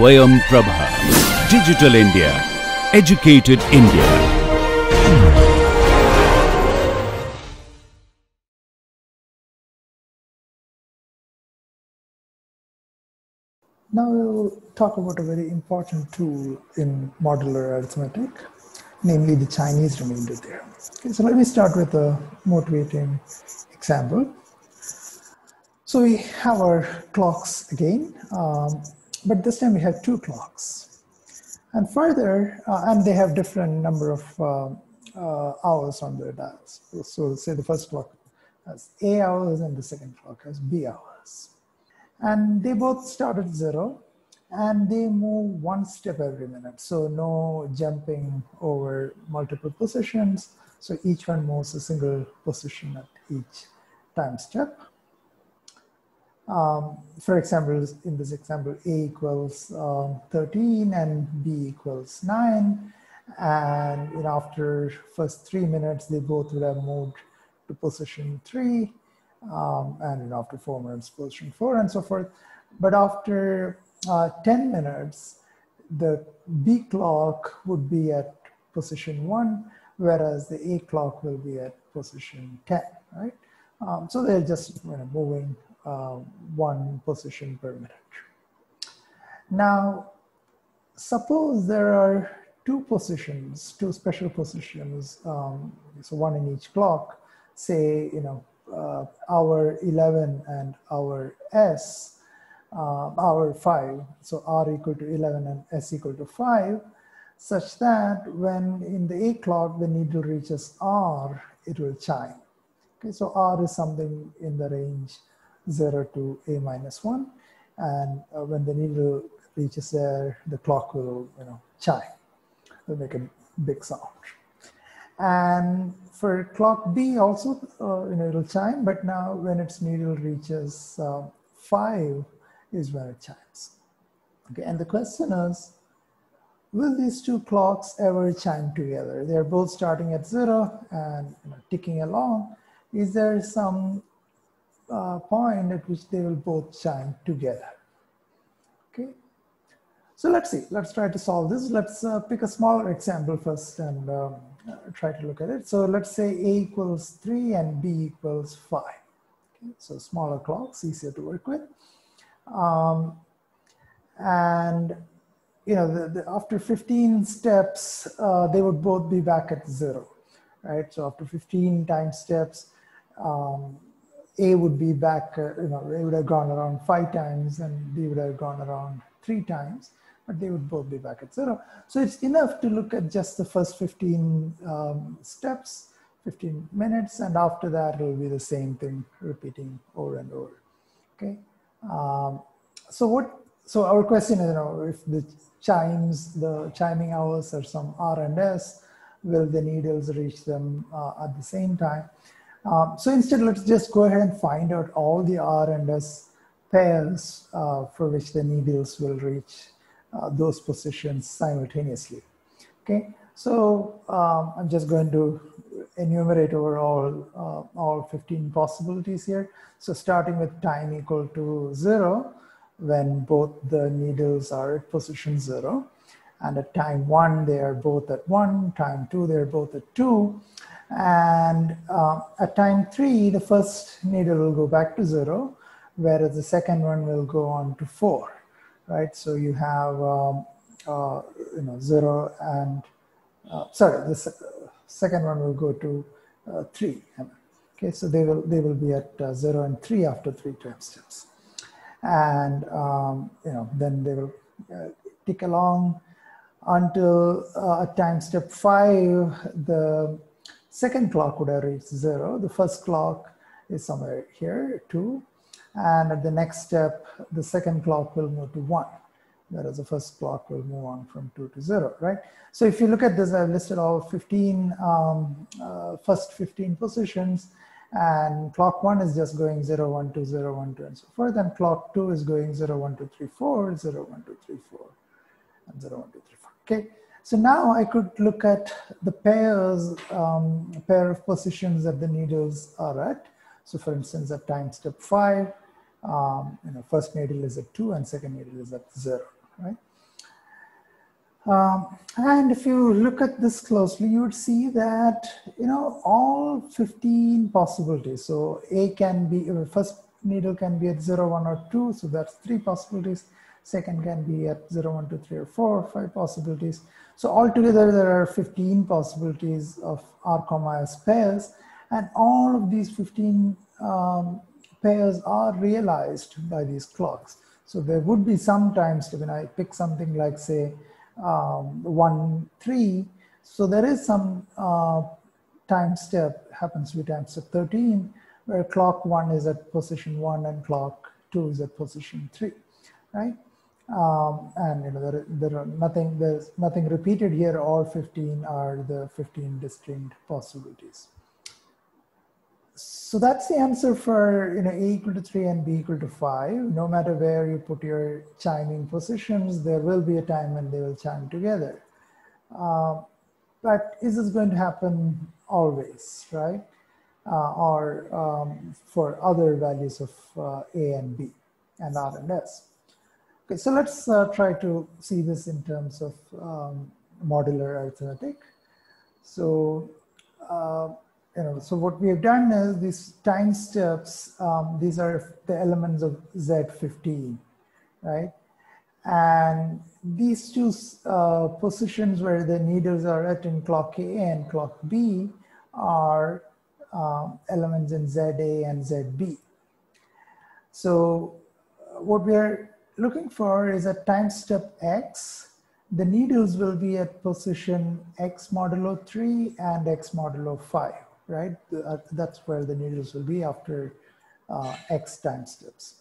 Swayam Prabha. Digital India. Educated India. Now we'll talk about a very important tool in modular arithmetic, namely the Chinese remainder theorem. Okay, so let me start with a motivating example. So we have our clocks again, but this time we have two clocks. And further, and they have different number of hours on their dials. So say the first clock has A hours and the second clock has B hours. And they both start at 0 and they move one step every minute. So no jumping over multiple positions. So each one moves a single position at each time step. For example, in this example, A equals 13 and B equals 9. And after first 3 minutes, they both would have moved to position 3. And after 4 minutes, position 4 and so forth. But after 10 minutes, the B clock would be at position 1, whereas the A clock will be at position 10, right? So they're just moving one position per minute. Now, suppose there are two positions, two special positions, so one in each clock, say, hour 11 and hour S, hour 5, so R equal to 11 and S equal to 5, such that when in the A clock the needle reaches R, it will chime. Okay, so R is something in the range 0 to A minus 1, and when the needle reaches there, the clock will chime, will make a big sound. And for clock B also, it'll chime, but now when its needle reaches 5 is when it chimes. Okay, and the question is, will these two clocks ever chime together? They're both starting at 0 and ticking along. Is there some point at which they will both chime together? Okay, so let's see. Let's try to solve this. Let's pick a smaller example first and try to look at it. So let's say A equals 3 and B equals 5. Okay, so smaller clocks, easier to work with. And after 15 steps, they would both be back at 0, right? So after 15 time steps, A would be back, A would have gone around 5 times and B would have gone around 3 times, but they would both be back at 0. So it's enough to look at just the first 15 steps, 15 minutes, and after that it will be the same thing repeating over and over. Okay. So our question is, if the chiming hours are some R and S, will the needles reach them at the same time? So instead, let's just go ahead and find out all the R and S pairs for which the needles will reach those positions simultaneously. Okay, so I'm just going to enumerate over all 15 possibilities here. So starting with time equal to 0, when both the needles are at position 0, and at time 1 they are both at 1, time 2 they are both at 2, and at time 3 the first needle will go back to 0, whereas the second one will go on to 4, right? So you have 0 and the second one will go to 3. Okay, so they will be at 0 and 3 after 3 time steps, and then they will tick along until at time step 5 the second clock would have reached 0. The first clock is somewhere here, 2, and at the next step the second clock will move to 1, whereas the first clock will move on from 2 to 0, right? So if you look at this, I've listed all 15 first 15 positions, and clock 1 is just going 0, 1, 2, 0, 1, 2, and so forth, and clock 2 is going 0, 1, 2, 3, 4, 0, 1, 2, 3, 4, and 0, 1, 2, 3, 4. Okay, so now I could look at the pairs, pair of positions that the needles are at. So for instance, at time step 5, first needle is at 2 and second needle is at 0, right? And if you look at this closely, you would see that, all 15 possibilities. So A can be, first needle can be at 0, 1, or 2. So that's 3 possibilities. Second can be at 0, 1, 2, 3, or 4, 5 possibilities. So altogether, there are 15 possibilities of R, S pairs. And all of these 15 pairs are realized by these clocks. So there would be some times when I pick something like, say, 1, 3. So there is some time step, happens to be time step 13, where clock 1 is at position 1 and clock 2 is at position 3, right? And there's nothing repeated here. All 15 are the 15 distinct possibilities. So that's the answer for A equal to 3 and B equal to 5. No matter where you put your chiming positions, there will be a time when they will chime together. But is this going to happen always, right? Or for other values of A and B and R and S? Okay, so let's try to see this in terms of modular arithmetic. So, so what we have done is these time steps, these are the elements of Z15, right? And these two positions where the needles are at in clock A and clock B are elements in ZA and ZB. So what we are looking for is at time step X, the needles will be at position X modulo 3 and X modulo 5, right? That's where the needles will be after X time steps.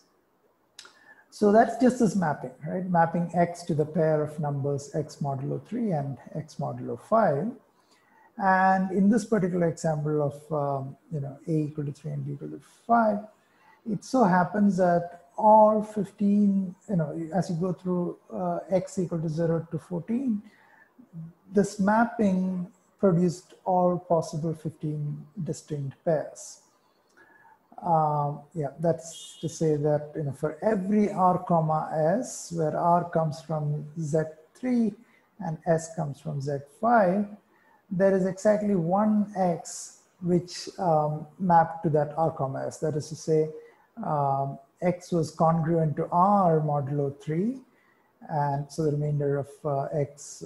So that's just this mapping, right? Mapping X to the pair of numbers X modulo 3 and X modulo 5. And in this particular example of, A equal to 3 and B equal to 5, it so happens that all 15, as you go through X equal to 0 to 14, this mapping produced all possible 15 distinct pairs. Yeah, that's to say that for every R comma S, where R comes from Z3 and S comes from Z5, there is exactly one X which mapped to that R comma S. That is to say, X was congruent to R modulo 3, and so the remainder of X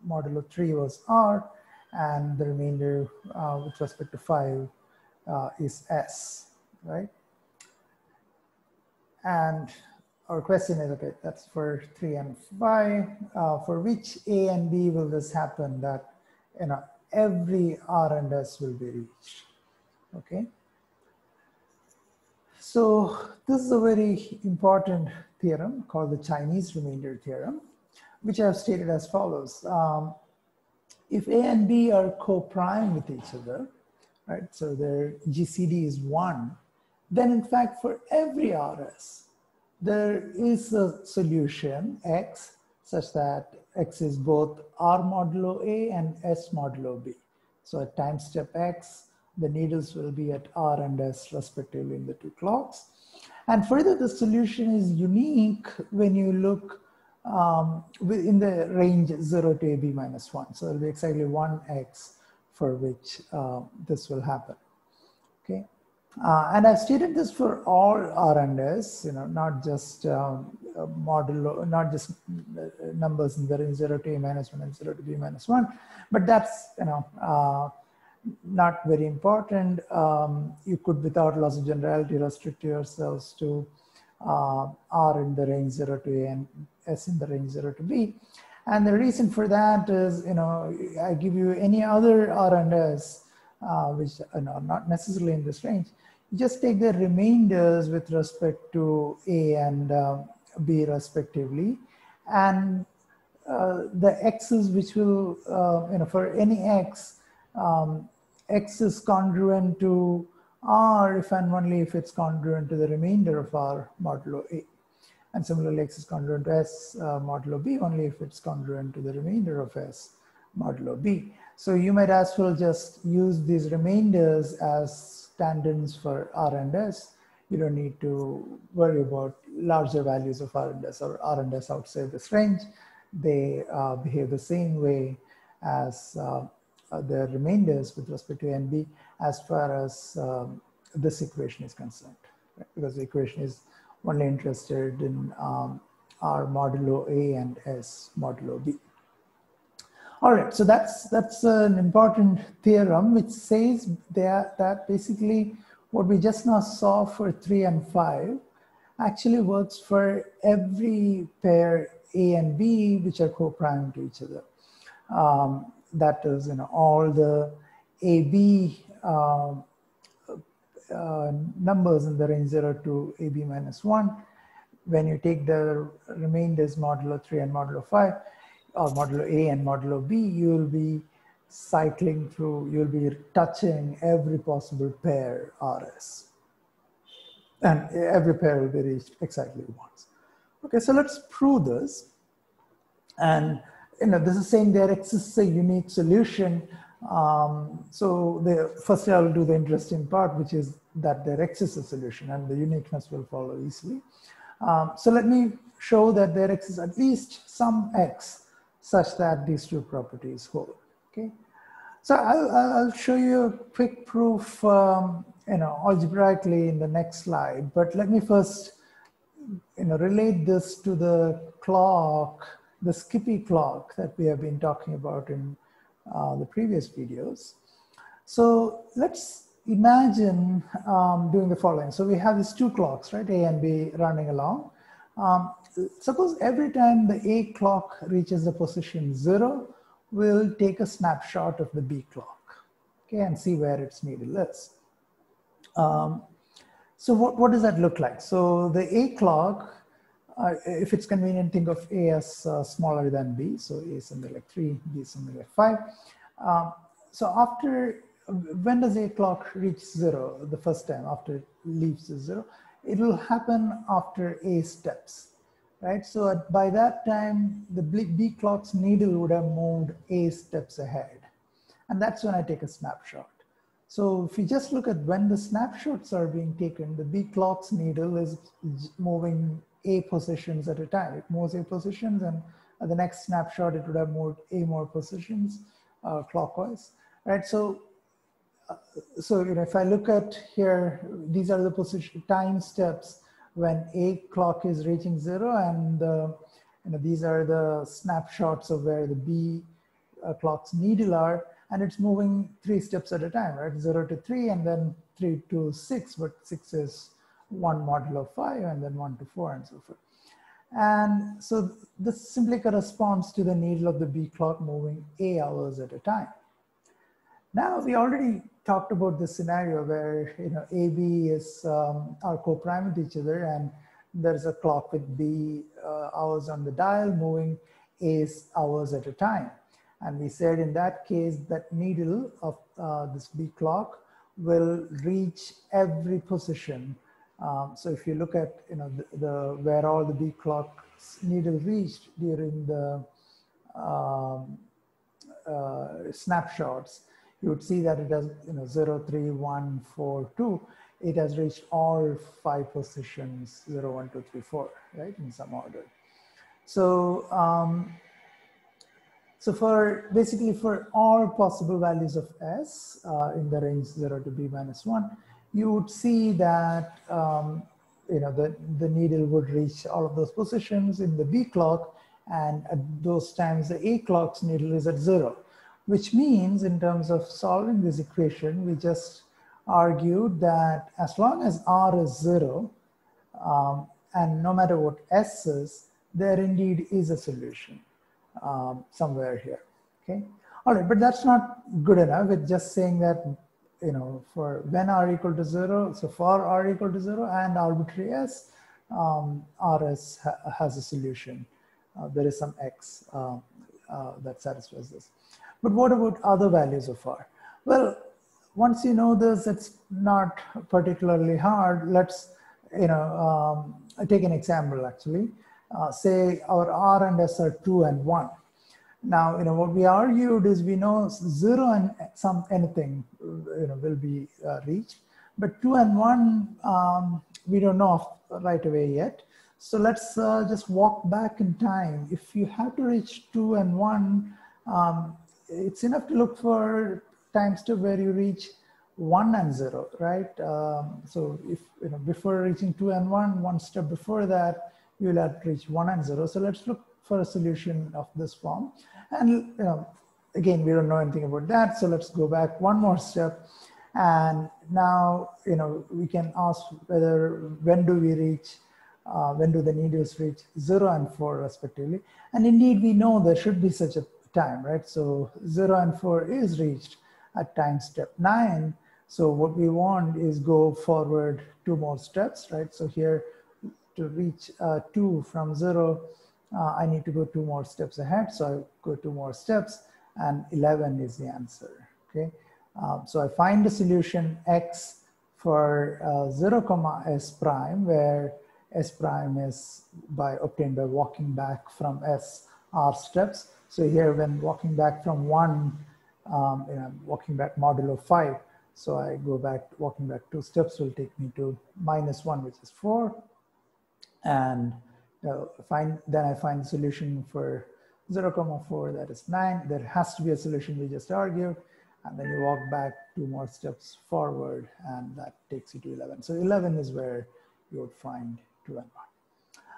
modulo 3 was R, and the remainder with respect to 5 is S, right? And our question is, okay, that's for 3 and 5. For which A and B will this happen that, every R and S will be reached, okay? So this is a very important theorem called the Chinese remainder theorem, which I have stated as follows. If A and B are co-prime with each other, right, so their GCD is 1, then in fact for every RS, there is a solution X such that X is both R modulo A and S modulo B. So at time step X, the needles will be at R and S respectively in the two clocks. And further, the solution is unique when you look in the range 0 to AB minus 1. So it will be exactly 1X for which this will happen, okay? And I've stated this for all R and S, not just modulo, not just numbers in the range 0 to A minus 1 and 0 to B minus 1, but that's, not very important. You could, without loss of generality, restrict yourselves to R in the range 0 to A and S in the range 0 to B. And the reason for that is, I give you any other R and S, which are not necessarily in this range. You just take the remainders with respect to A and B respectively. And the X's which will, for any X, X is congruent to R if and only if it's congruent to the remainder of R modulo A. And similarly, X is congruent to S modulo B only if it's congruent to the remainder of S modulo B. So you might as well just use these remainders as stand-ins for R and S. You don't need to worry about larger values of R and S or R and S outside this range. they behave the same way as the remainders with respect to A and B as far as this equation is concerned, right? Because the equation is only interested in R modulo A and S modulo B. All right, so that's an important theorem which says that basically what we just now saw for 3 and 5 actually works for every pair A and B which are co-prime to each other. That is, all the AB numbers in the range 0 to AB minus 1. When you take the remainders modulo 3 and modulo 5, or modulo A and modulo B, you will be cycling through, you'll be touching every possible pair RS. And every pair will be reached exactly once. Okay, so let's prove this. And this is saying there exists a unique solution. So firstly, I'll do the interesting part, which is that there exists a solution, and the uniqueness will follow easily. So let me show that there exists at least some X such that these two properties hold. Okay, so I'll show you a quick proof, algebraically in the next slide. But let me first, relate this to the clock, the Skippy clock that we have been talking about in the previous videos. So let's imagine doing the following. So we have these two clocks, right, A and B running along. Suppose every time the A clock reaches the position 0, we'll take a snapshot of the B clock, okay, and see where its needle is. So what does that look like? So the A clock, if it's convenient, think of A as smaller than B. So A is something like 3, B is something like 5. So when does A clock reach 0 the first time after it leaves the 0? It will happen after A steps, right? So by that time, the B clock's needle would have moved A steps ahead. And that's when I take a snapshot. So if you just look at when the snapshots are being taken, the B clock's needle is moving A positions at a time. It moves A positions, and at the next snapshot, it would have moved A more positions clockwise, right? So if I look at here, these are the position time steps when A clock is reaching 0, and these are the snapshots of where the B clock's needle are, and it's moving 3 steps at a time, right? 0 to 3, and then 3 to 6, but 6 is 1 modulo 5, and then 1 to 4, and so forth. And so this simply corresponds to the needle of the B clock moving A hours at a time. Now, we already talked about this scenario where AB is are co-prime with each other, and there's a clock with B hours on the dial moving A's hours at a time. And we said in that case that needle of this B clock will reach every position. So if you look at where all the B clock's needle reached during the snapshots, you would see that it has 0, 3, 1, 4, 2. It has reached all 5 positions, 0, 1, 2, 3, 4, right, in some order. So basically for all possible values of S in the range 0 to B minus 1, you would see that the needle would reach all of those positions in the B clock, and at those times the A clock's needle is at 0. Which means in terms of solving this equation, we just argued that as long as R is 0, and no matter what S is, there indeed is a solution somewhere here, okay? All right, but that's not good enough. It's just saying that, for when R equal to 0, so for R equal to 0 and arbitrary S, RS has a solution. There is some X that satisfies this. But what about other values of R? Well, once you know this, it's not particularly hard. Let's take an example actually. Say our R and S are 2 and 1. Now, what we argued is we know 0 and anything will be reached, but 2 and 1 we don't know right away yet. So let's just walk back in time. If you have to reach 2 and 1, it's enough to look for time step where you reach 1 and 0, right? So if, before reaching 2 and 1, one step before that, you'll have to reach 1 and 0. So let's look for a solution of this form. And, again, we don't know anything about that. So let's go back one more step. And now, we can ask when do we reach, when do the needles reach 0 and 4 respectively. And indeed, we know there should be such a time, right? So 0 and 4 is reached at time step 9. So what we want is go forward 2 more steps, right? So here to reach 2 from 0, I need to go 2 more steps ahead. So I go 2 more steps and 11 is the answer, okay? So I find the solution X for 0 comma S prime, where S prime is obtained by walking back from S R steps. So here when walking back from 1, walking back modulo 5. So I go back, walking back 2 steps will take me to -1, which is 4. And then I find the solution for 0 comma 4, that is 9. There has to be a solution we just argued. And then you walk back 2 more steps forward, and that takes you to 11. So 11 is where you would find 2 and 1.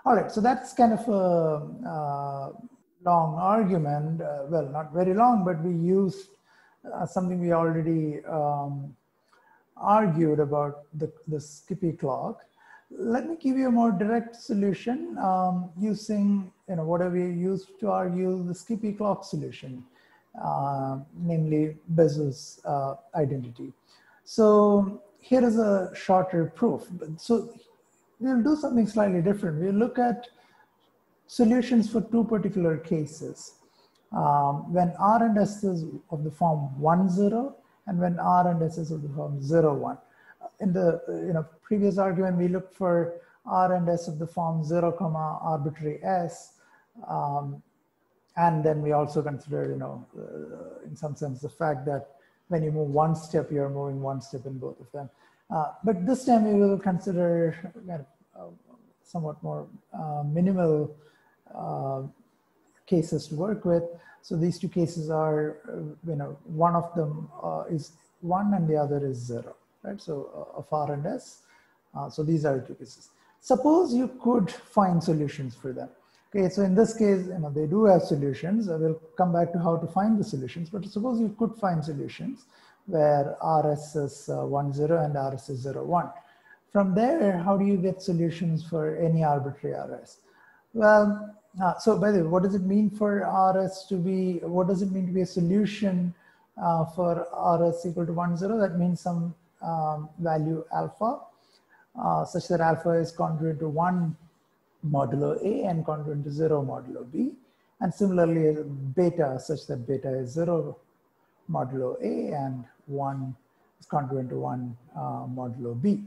All right, so that's kind of a long argument. Well, not very long, but we used something we already argued about the Skippy clock. Let me give you a more direct solution using whatever we used to argue the Skippy clock solution, namely Bezo's identity. So here is a shorter proof. So we'll do something slightly different. We'll look at solutions for 2 particular cases. When R and S is of the form 1, 0, and when R and S is of the form 0, 1. In the previous argument, we looked for R and S of the form 0, comma arbitrary S. And then we also considered, in some sense, the fact that when you move 1 step, you're moving 1 step in both of them. But this time we will consider somewhat more minimal cases to work with. So these 2 cases are, one of them is 1 and the other is 0, right? So of R and S. So these are the 2 cases. Suppose you could find solutions for them. Okay, so in this case, they do have solutions. I will come back to how to find the solutions, but suppose you could find solutions where RS is 1, 0 and RS is 0, 1. From there, how do you get solutions for any arbitrary RS? Well, so by the way, what does it mean for RS to be, what does it mean to be a solution for RS equal to 1, 0? That means some value alpha, such that alpha is congruent to 1 modulo A and congruent to 0 modulo B. And similarly, beta, such that beta is 0 modulo A and 1 is congruent to 1 modulo B.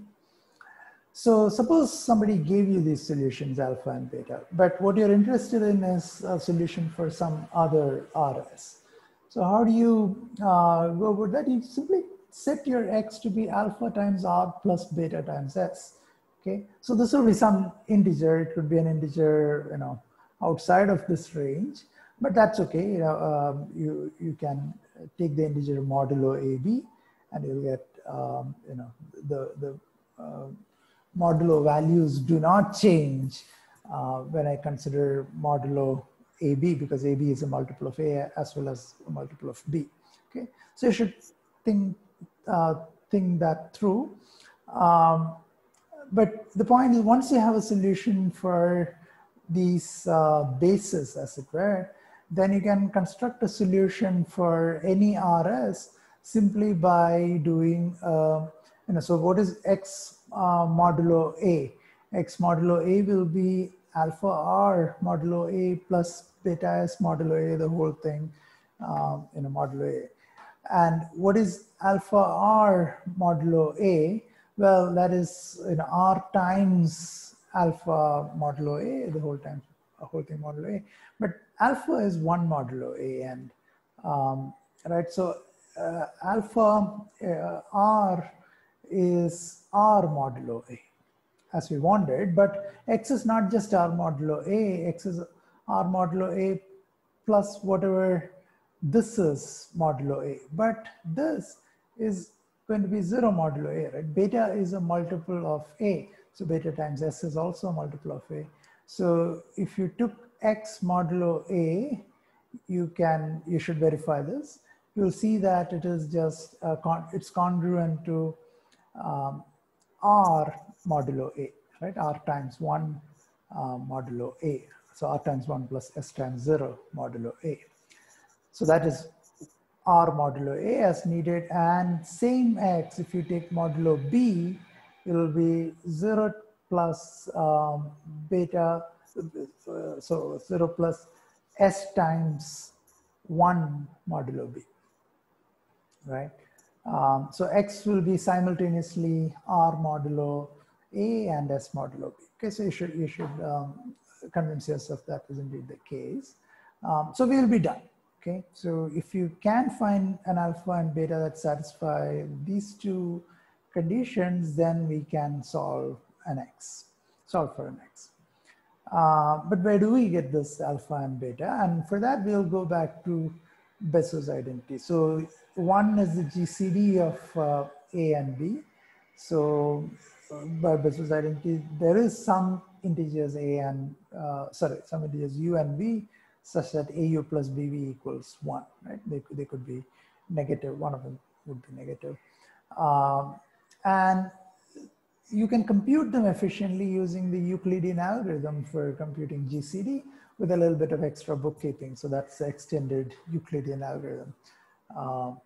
So suppose somebody gave you these solutions, alpha and beta, but what you're interested in is a solution for some other RS. So how do you go about that? You simply set your X to be alpha times R plus beta times S. Okay, so this will be some integer. It could be an integer, outside of this range, but that's okay. You can take the integer modulo AB, and you'll get, the modulo values do not change when I consider modulo AB, because AB is a multiple of A as well as a multiple of B. Okay, so you should think that through. But the point is, once you have a solution for these bases, as it were, then you can construct a solution for any RS simply by doing, so what is X modulo A? X modulo A will be alpha R modulo A plus beta S modulo A, the whole thing, modulo A. And what is alpha R modulo A? Well, that is R times alpha modulo A, the whole thing modulo A. But alpha is 1 modulo A, and right. So alpha R is R modulo A. as we wanted, but X is not just R modulo A, X is R modulo A plus whatever this is modulo A, but this is going to be 0 modulo A, right? Beta is a multiple of A, so beta times S is also a multiple of A. So if you took X modulo A, you should verify this. You'll see that it is just, it's congruent to R modulo A, right? R times 1 modulo A. So R times 1 plus S times 0 modulo A. So that is R modulo A as needed, and same X, if you take modulo B, it will be 0 plus beta, so 0 plus S times 1 modulo B, right? So X will be simultaneously R modulo A and S modulo B. Okay, so you should convince yourself that is indeed the case. So we will be done. Okay, so if you can find an alpha and beta that satisfy these two conditions, then we can solve for an X. But where do we get this alpha and beta? And for that, we'll go back to Besso's identity. So one is the GCD of A and B. So by Besso's identity, there is some integers some integers U and V, such that AU plus BV equals 1, right? They could be negative, one of them would be negative. And you can compute them efficiently using the Euclidean algorithm for computing GCD with a little bit of extra bookkeeping. So that's the extended Euclidean algorithm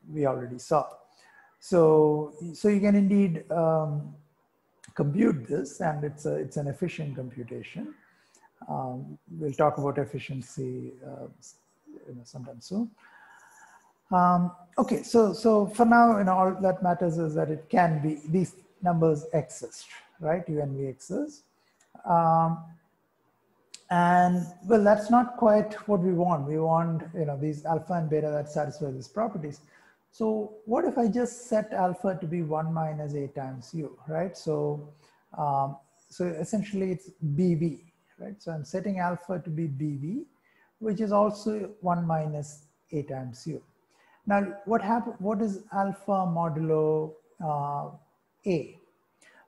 we already saw. So you can indeed compute this, and it's an efficient computation. We'll talk about efficiency sometime soon. Okay, so for now, all that matters is that it can be, these numbers exist, right? U and V exist. And well, that's not quite what we want. We want these alpha and beta that satisfy these properties. So what if I just set alpha to be 1 minus A times U, right? So essentially it's BV. Right? So I'm setting alpha to be BV, which is also 1 minus A times U. Now, what is alpha modulo A?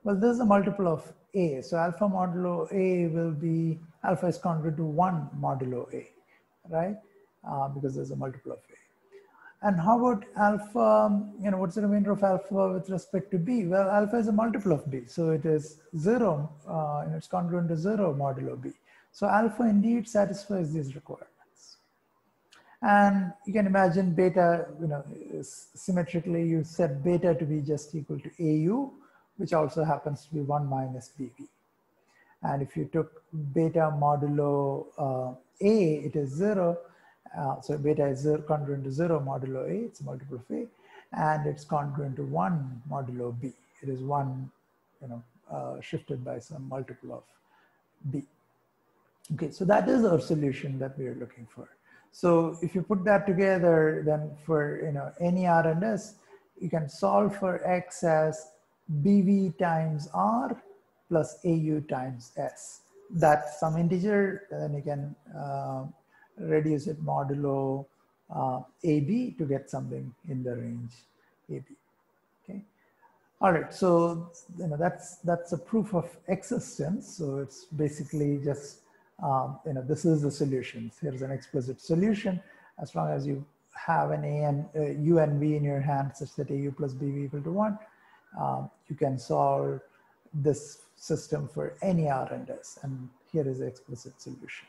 Well, this is a multiple of A. So alpha modulo A will be, alpha is congruent to 1 modulo A, right? Because there's a multiple of A. And how about alpha, what's the remainder of alpha with respect to B? Well, alpha is a multiple of B. So it is 0, it's congruent to 0 modulo B. So alpha indeed satisfies these requirements. And you can imagine beta, symmetrically you set beta to be just equal to AU, which also happens to be 1 minus BV. And if you took beta modulo A, it is 0. So beta is congruent to 0 modulo A, it's a multiple of A, and it's congruent to 1 modulo B. It is 1, shifted by some multiple of B. Okay, so that is our solution that we are looking for. So if you put that together, then for any R and S, you can solve for X as BV times R plus AU times S. That's some integer, and then you can reduce it modulo AB to get something in the range AB. Okay. All right. So that's a proof of existence. So it's basically just this is the solution. Here's an explicit solution. As long as you have an U and V in your hand such that AU plus BV equal to 1, you can solve this system for any R and S. And here is the explicit solution.